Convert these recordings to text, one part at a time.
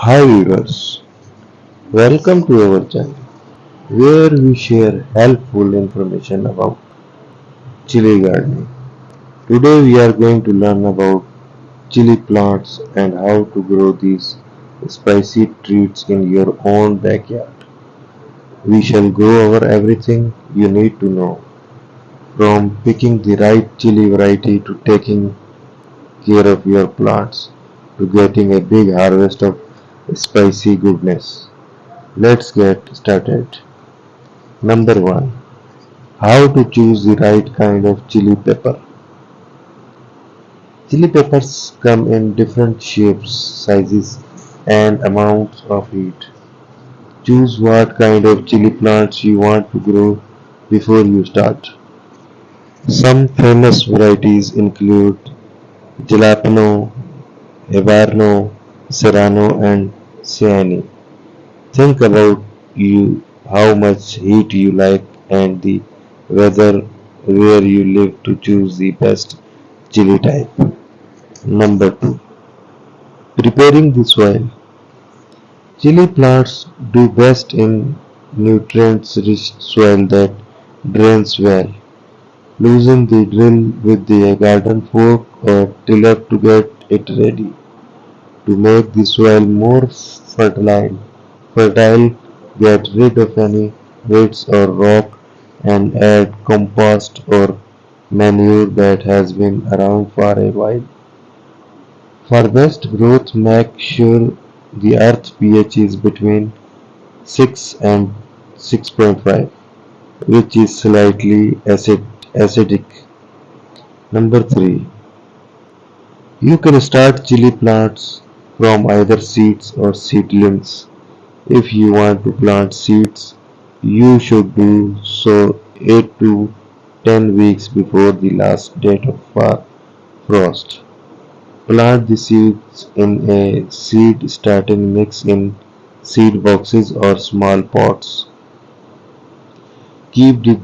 Hi viewers, welcome to our channel where we share helpful information about chili gardening. Today we are going to learn about chili plants and how to grow these spicy treats in your own backyard. We shall go over everything you need to know, from picking the right chili variety to taking care of your plants to getting a big harvest of spicy goodness. Let's get started. Number 1. How to choose the right kind of chili pepper. Chili peppers come in different shapes, sizes, and amounts of heat. Choose what kind of chili plants you want to grow before you start. Some famous varieties include jalapeno, habanero, serrano, and sienna. Think about you how much heat you like and the weather where you live to choose the best chili type. Number 2. Preparing the soil. Chili plants do best in nutrient-rich soil that drains well. Loosen the drill with the garden fork or tiller to get it ready. To make the soil more fertile, get rid of any weeds or rock and add compost or manure that has been around for a while. For best growth, make sure the earth pH is between 6 and 6.5, which is slightly acidic. Number 3. You can start chili plants from either seeds or seedlings. If you want to plant seeds, you should do so 8 to 10 weeks before the last date of frost. Plant the seeds in a seed starting mix in seed boxes or small pots. Keep the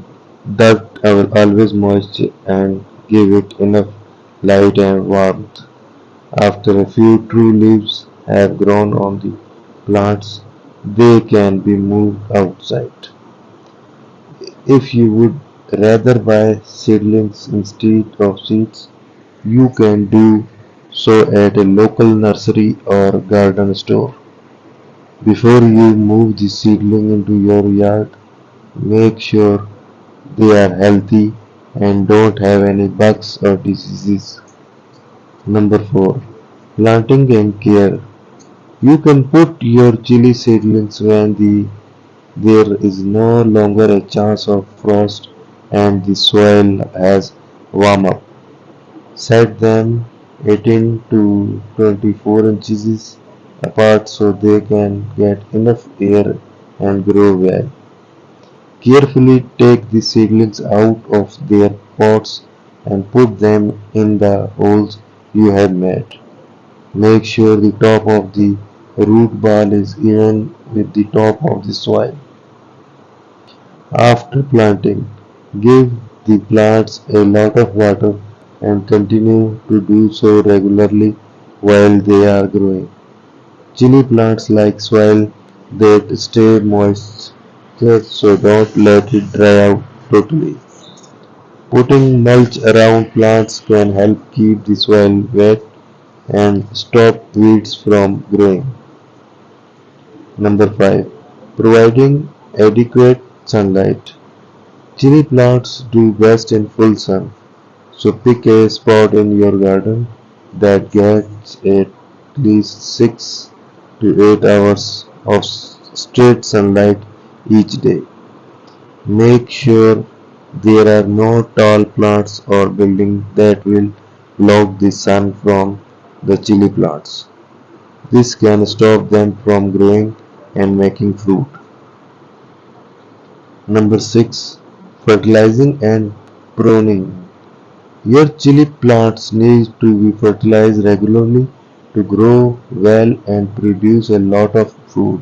dirt always moist and give it enough light and warmth. After a few true leaves have grown on the plants, they can be moved outside. If you would rather buy seedlings instead of seeds, you can do so at a local nursery or garden store. Before you move the seedling into your yard, make sure they are healthy and don't have any bugs or diseases. Number 4. Planting and care. You can put your chili seedlings when there is no longer a chance of frost and the soil has warmed up. Set them 18 to 24 inches apart so they can get enough air and grow well. Carefully take the seedlings out of their pots and put them in the holes you have made. Make sure the top of the root ball is even with the top of the soil. After planting, give the plants a lot of water and continue to do so regularly while they are growing. Chili plants like soil that stay moist, so don't let it dry out totally. Putting mulch around plants can help keep the soil wet and stop weeds from growing. Number 5. Providing adequate sunlight. Chili plants do best in full sun, so pick a spot in your garden that gets at least 6 to 8 hours of straight sunlight each day. Make sure there are no tall plants or buildings that will block the sun from the chili plants. This can stop them from growing and making fruit. Number 6. Fertilizing and pruning. Your chili plants need to be fertilized regularly to grow well and produce a lot of food.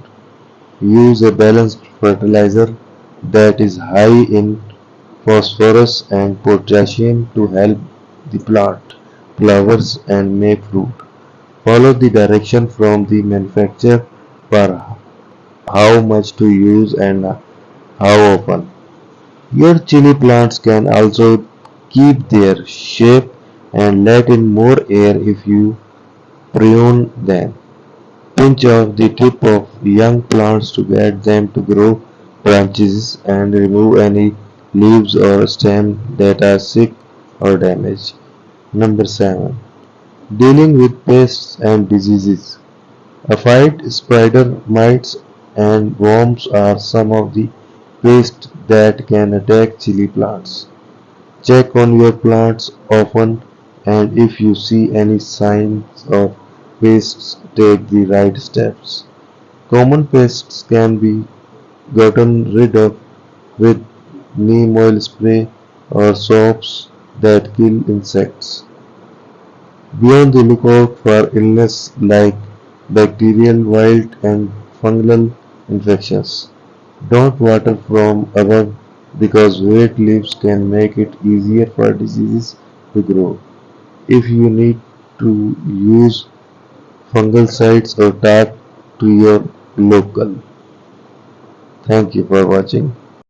Use a balanced fertilizer that is high in phosphorus and potassium to help the plant flowers and make fruit. Follow the direction from the manufacturer for how much to use and how often. Your chili plants can also keep their shape and let in more air if you prune them. Pinch off the tip of young plants to get them to grow branches and remove any leaves or stems that are sick or damaged. Number 7. Dealing with pests and diseases. Aphids, spider mites and worms are some of the pests that can attack chili plants. Check on your plants often, and if you see any signs of pests, take the right steps. Common pests can be gotten rid of with neem oil spray or soaps that kill insects. Be on the lookout for illness like bacterial, wilt, and fungal infections. Don't water from above because wet leaves can make it easier for diseases to grow. If you need to use fungicides or talk to your local. Thank you for watching.